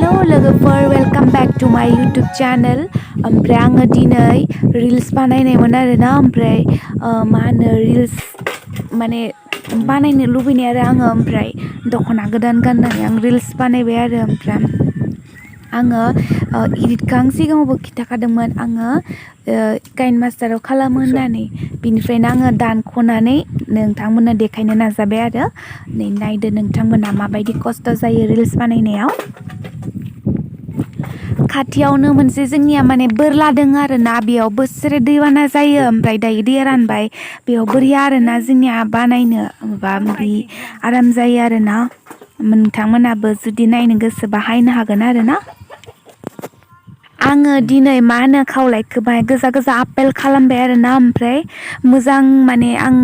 hello लोगोफोर welcome back to माय YouTube channel ओमफ्राय आङो दिनै रिल्स बानायनायमोन आरोना ओमफ्राय मा होनो रिल्स माने बानायनो लुबैनाय आरो आङो ओमफ्राय दख'ना गोदान गाननानै आं रिल्स बानायबाय आरो ओमफ्राय आङो एडिटखौ आं सिगाङावबो खिन्थाखादोंमोन आङो काइन मास्टाराव खालामो होननानै बिनिफ्रायनो आङो दानख'नानै नोंथांमोननो देखायनो नाजाबाय आरो नै नायदो नोंथांमोना माबायदि खस्थ' जायो रिल्स बानायनायाव खाथियावनो मोनसे जोंनिया माने बोरला दङ आरोना बेयाव बोसोरे दैबाना जायो ओमफ्राय दायो दैया रानबाय बेयाव बोरिया आरोना जोंनिया बानायनो माबा माबि आराम जायो आरोना नोंथांमोनाबो जुदि नायनो गोसोबा हायनो हागोन आरोना आङो दिनै मा होनो खावलायखौ बाहाय गोजा गोजा आपेल खालामबाय आरोना ओमफ्राय मोजां माने आं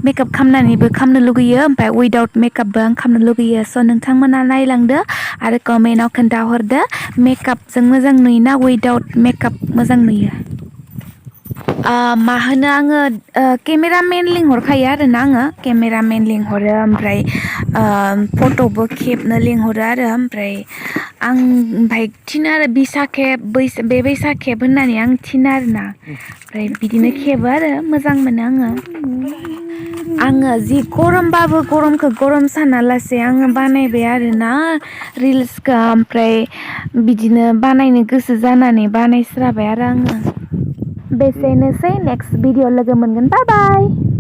मेकआप खालामनानैबो खालामनो लुगैयो ओमफ्राय उइदाउट मेकआपबो आं खालामनो लुगैयो स' नोंथांमोना नायलांदो आरो कमेन्टआव खोन्थाहरदो मेकआपजों मोजां नुयोना उइदाउट मेकआप मोजां नुयो मा होनो आङो केमेरामेन लिंहरखायो आरोना आङो केमेरामेन लिंहरो ओमफ्राय फट'बो खेबनो लिंहरो आरो ओमफ्राय आं ओमफ्राय थिनो आरो बिसा खेब बे बैसा खेब होननानै आं थिनो आरोना ओमफ्राय बिदिनो खेबो आरो मोजां मोनो आङो जि गरमबाबो गरमखौ गरम सानालासे आङो बानायबाय आरोना रिल्सखौ ओमफ्राय बिदिनो बानायनो गोसो जानानै बानायस्राबाय आरो आङो बेसेनोसै नेक्स्ट भिडिअ लोगो मोनगोन बाय बाय